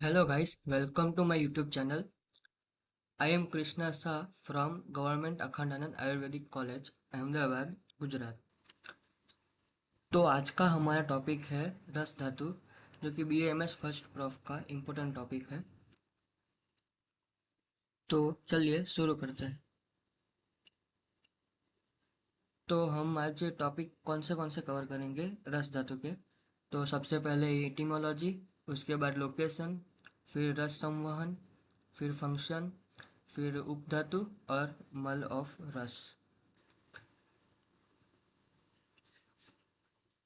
Hello guys, welcome to my YouTube channel. I am Krishna Shah from Government Akhandanand Ayurvedic College, Ahmedabad, Gujarat. तो आज का हमारा topic है रस धातु, जो कि BAMS फर्स्ट प्रॉफ का इम्पोर्टेंट टॉपिक है। तो चलिए शुरू करते हैं। तो हम आज टॉपिक कौन से कवर करेंगे रस धातु के। तो सबसे पहले एटिमोलॉजी, उसके बाद लोकेशन, फिर रस संवहन, फिर फंक्शन, फिर उपधातु और मल ऑफ रस।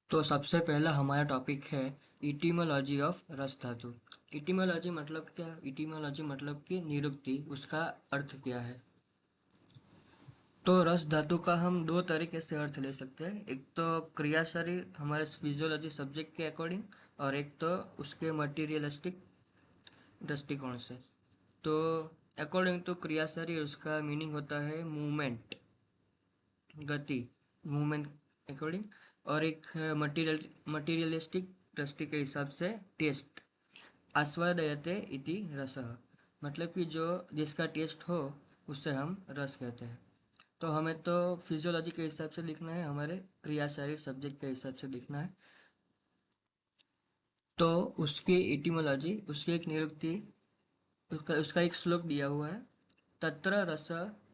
तो सबसे पहला हमारा टॉपिक है इटिमोलॉजी ऑफ रस धातु। इटिमोलॉजी मतलब क्या? इटिमोलॉजी मतलब कि निरुक्ति, उसका अर्थ क्या है। तो रस धातु का हम दो तरीके से अर्थ ले सकते हैं। एक तो क्रिया शरीर हमारे फिजियोलॉजी सब्जेक्ट के अकॉर्डिंग, और एक तो उसके मटीरियलिस्टिक दृष्टिकोण से। तो अकॉर्डिंग टू क्रिया शरीर उसका मीनिंग होता है मूवमेंट, गति, मूवमेंट अकॉर्डिंग। और एक मटीरियलिस्टिक दृष्टि के हिसाब से टेस्ट, आस्वादयते इति रसः, मतलब कि जो जिसका टेस्ट हो उससे हम रस कहते हैं। तो हमें तो फिजियोलॉजी के हिसाब से लिखना है, हमारे क्रिया शारीर सब्जेक्ट के हिसाब से लिखना है। तो उसकी इटिमोलॉजी, उसकी एक निरुक्ति, उसका उसका एक श्लोक दिया हुआ है। तत्र रस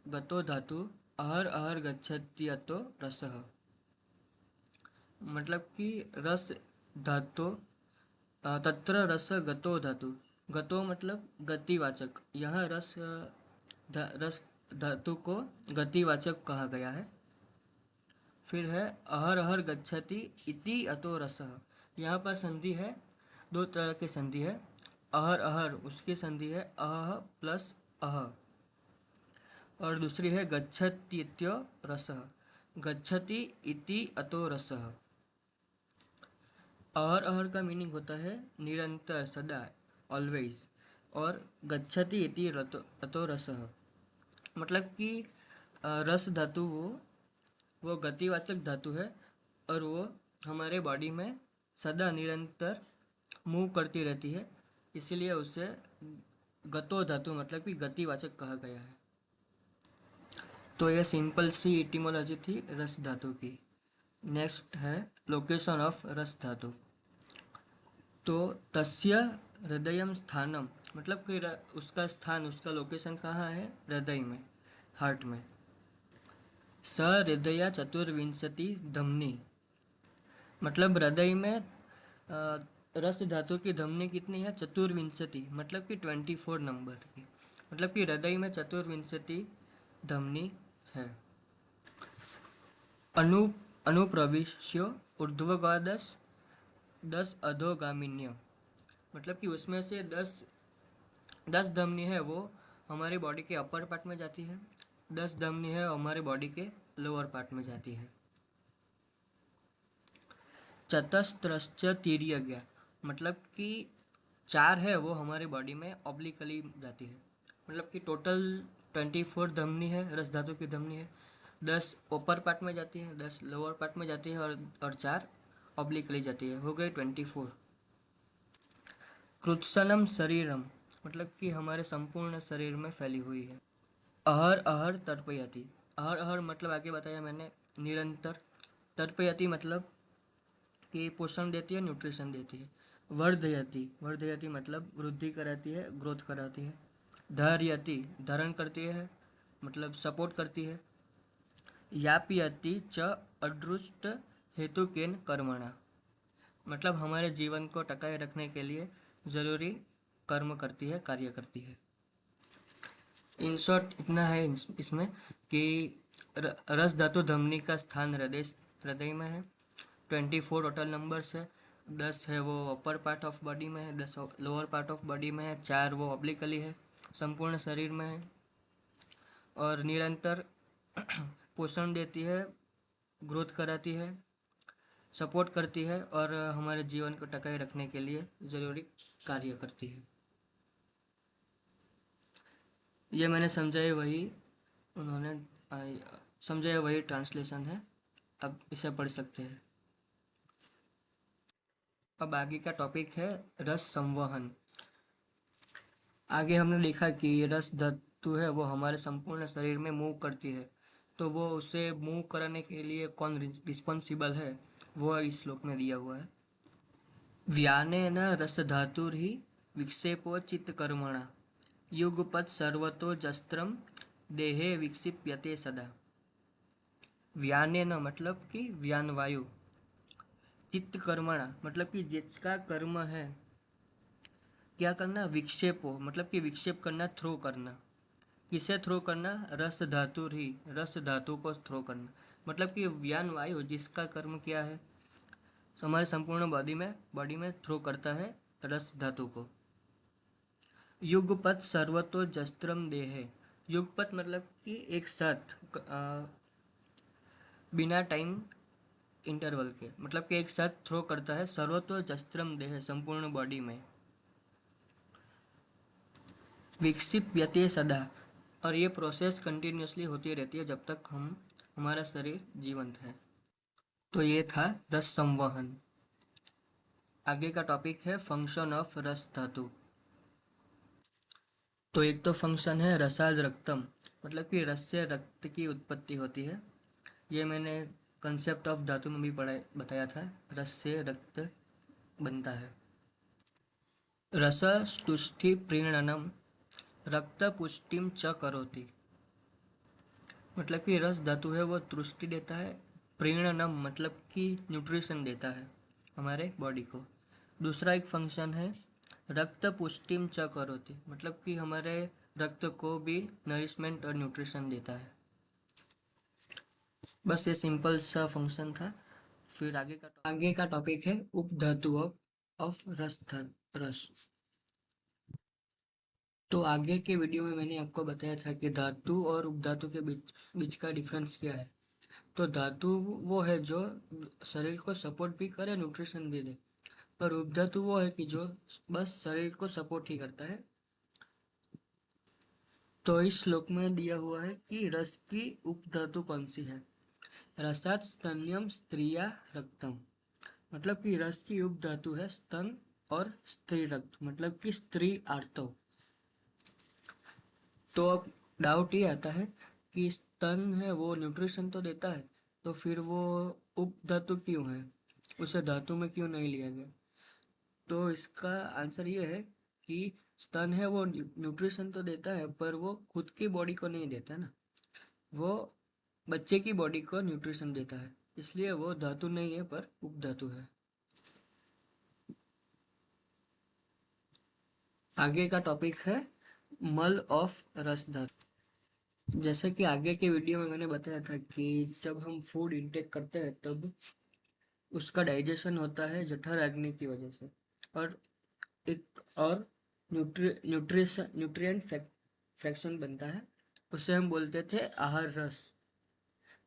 गतो धातु अहर अहर गच्छत्यतो रसः, मतलब कि रस धातु, तत्र रस गतो धातु, गतो मतलब गतिवाचक, यहाँ रस धातु को गतिवाचक कहा गया है। फिर है अहर अहर गच्छति इति अतो रसः, यहाँ पर संधि है, दो तरह की संधि है। अहर अहर उसकी संधि है अह प्लस अह, और दूसरी है गच्छतीत्यो रसः, गच्छति इति अतो रसः। अहर अहर का मीनिंग होता है निरंतर, सदा, ऑलवेज। और गच्छति इति अतो रसः, मतलब कि रस धातु वो गतिवाचक धातु है, और वो हमारे बॉडी में सदा निरंतर मूव करती रहती है, इसीलिए उसे गतो धातु मतलब कि गतिवाचक कहा गया है। तो ये सिंपल सी इटिमोलॉजी थी रस धातु की। नेक्स्ट है लोकेशन ऑफ रस धातु। तो तस्य हृदयम स्थानम, मतलब कि उसका स्थान, उसका लोकेशन कहाँ है? हृदय में, हार्ट में। स हृदय चतुर्विंशति धमनी, मतलब हृदय में रस धातु की धमनी कितनी है? चतुर्विंशति, मतलब कि 24 नंबर की, मतलब कि हृदय में चतुर्विंशति धमनी है। अनु अनुप्रविश्य ऊर्ध्वगादश 10 अधोगामिन्य, मतलब कि उसमें से 10 धमनी है वो हमारी बॉडी के अपर पार्ट में जाती है, 10 धमनी है हमारे बॉडी के लोअर पार्ट में जाती है। चतस्त्रश्च तिर्यज्ञ, मतलब कि 4 है वो हमारी बॉडी में ऑब्लिकली जाती है, मतलब कि टोटल 24 धमनी है, रस धातु की धमनी है। 10 ऊपर पार्ट में जाती है, 10 लोअर पार्ट में जाती है, और 4 ऑब्लिकली जाती है, हो गई 24। कृत्सनम शरीरम, मतलब कि हमारे संपूर्ण शरीर में फैली हुई है। अहर अहर तर्पयति, अहर अहर मतलब आगे बताया मैंने निरंतर। तर्पयति मतलब कि पोषण देती है, न्यूट्रिशन देती है। वर्धयति, वर्धयति मतलब वृद्धि कराती है, ग्रोथ कराती है। धार्यति, धारण करती है, मतलब सपोर्ट करती है। यापयति च अदृष्ट हेतुकेन कर्मणा, मतलब हमारे जीवन को टकाए रखने के लिए जरूरी कर्म करती है, कार्य करती है। इन शॉर्ट इतना है इसमें कि रस धातु धमनी का स्थान हृदय में है। 24 टोटल नंबर्स है। 10 है वो अपर पार्ट ऑफ बॉडी में है, 10 लोअर पार्ट ऑफ बॉडी में है, 4 वो ऑब्लिकली है, संपूर्ण शरीर में है। और निरंतर पोषण देती है, ग्रोथ कराती है, सपोर्ट करती है, और हमारे जीवन को टकाए रखने के लिए ज़रूरी कार्य करती है। ये मैंने समझाया वही, उन्होंने समझाया वही ट्रांसलेशन है। अब इसे पढ़ सकते हैं। अब आगे का टॉपिक है रस संवहन। आगे हमने लिखा कि रस धातु है वो हमारे संपूर्ण शरीर में मूव करती है, तो वो उसे मूव करने के लिए कौन रिस्पॉन्सिबल है, वो इस श्लोक में दिया हुआ है। व्यानेन रसधातुर्हि विक्षेपो चित्तकर्मणा युगपत् सर्वतो जस्त्रम देहे विक्षिप्यते सदा। व्यानेन मतलब कि व्यान वायु, चित्तकर्मणा मतलब कि जिसका कर्म है क्या करना, विक्षेपो मतलब कि विक्षेप करना, थ्रो करना। किसे थ्रो करना, रस धातु ही, रस धातु को थ्रो करना। मतलब कि व्यान वायु जिसका कर्म क्या है, हमारे संपूर्ण बॉडी में थ्रो करता है रस धातु को। युगपत सर्वतो जस्त्रम देहे, युगपत मतलब कि एक साथ, बिना टाइम इंटरवल के, मतलब कि एक साथ थ्रो करता है सर्वतो जस्त्रम देहे, संपूर्ण बॉडी में। विक्षिप्यते सदा, और ये प्रोसेस कंटिन्यूसली होती रहती है जब तक हमारा शरीर जीवंत है। तो ये था रस संवहन। आगे का टॉपिक है फंक्शन ऑफ रस धातु। तो एक तो फंक्शन है रसाज रक्तम, मतलब कि रस से रक्त की उत्पत्ति होती है। ये मैंने कंसेप्ट ऑफ धातु में भी बताया था, रस से रक्त बनता है। रस तुष्टि प्रीणनम रक्त पुष्टिम च करोति, मतलब कि रस धातु है वो तुष्टि देता है, प्रीणनम मतलब कि न्यूट्रिशन देता है हमारे बॉडी को। दूसरा एक फंक्शन है रक्त पुष्टिम च करोति, मतलब कि हमारे रक्त को भी नरिशमेंट और न्यूट्रिशन देता है। बस ये सिंपल सा फंक्शन था। फिर आगे का टॉपिक है उपधातु ऑफ रस। तो आगे के वीडियो में मैंने आपको बताया था कि धातु और उपधातु के बीच बीच का डिफरेंस क्या है। तो धातु वो है जो शरीर को सपोर्ट भी करे, न्यूट्रिशन भी दे, पर उपधातु वो है कि जो बस शरीर को सपोर्ट ही करता है। तो इस श्लोक में दिया हुआ है कि रस की उपधातु कौन सी है। रसात स्तन्यम स्त्रिया रक्तम, मतलब कि रस की उपधातु है स्तन और स्त्री रक्त, मतलब कि स्त्री आर्तव। तो अब डाउट ये आता है कि स्तन है वो न्यूट्रिशन तो देता है, तो फिर वो उपधातु क्यों है, उसे धातु में क्यों नहीं लिया गया। तो इसका आंसर ये है कि स्तन है वो न्यूट्रिशन तो देता है, पर वो खुद की बॉडी को नहीं देता ना, वो बच्चे की बॉडी को न्यूट्रिशन देता है, इसलिए वो धातु नहीं है पर उपधातु है। आगे का टॉपिक है मल ऑफ रस धातु। जैसे कि आगे के वीडियो में मैंने बताया था कि जब हम फूड इंटेक करते हैं तब उसका डाइजेशन होता है जठर अग्नि की वजह से, और एक और न्यूट्रिएंट फ्रैक्शन बनता है, उसे हम बोलते थे आहार रस।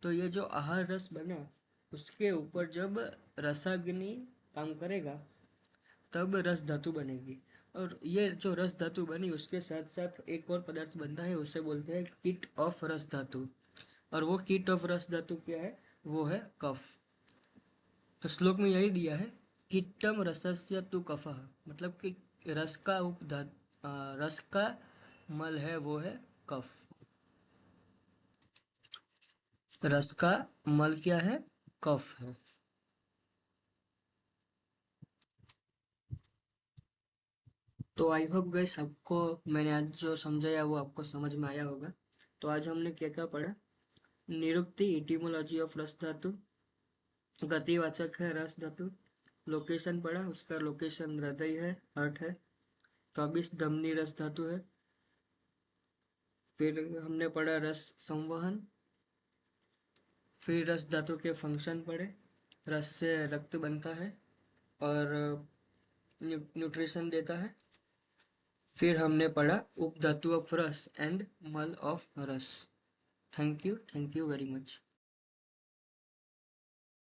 तो ये जो आहार रस बना, उसके ऊपर जब रसाग्नि काम करेगा तब रस धातु बनेगी, और ये जो रस धातु बनी उसके साथ साथ एक और पदार्थ बनता है, उसे बोलते हैं किट ऑफ रस धातु। और वो किट ऑफ रस धातु क्या है, वो है कफ। तो श्लोक में यही दिया है किट्टम रसस्य तु कफः, मतलब कि रस का रस का मल है वो है कफ। रस का मल क्या है, कफ है। तो आई होप गाइस आपको मैंने आज जो समझाया वो आपको समझ में आया होगा। तो आज हमने क्या क्या पढ़ा, निरुक्ति इटिमोलॉजी ऑफ रस धातु, गतिवाचक है रस धातु, लोकेशन पढ़ा, उसका लोकेशन हृदय है, हार्ट है। 24 धमनी रस धातु है। फिर हमने पढ़ा रस संवहन, फिर रस धातु के फंक्शन पढ़े, रस से रक्त बनता है और न्यूट्रिशन देता है। फिर हमने पढ़ा उपधातु ऑफ रस एंड मल ऑफ रस। Thank you very much.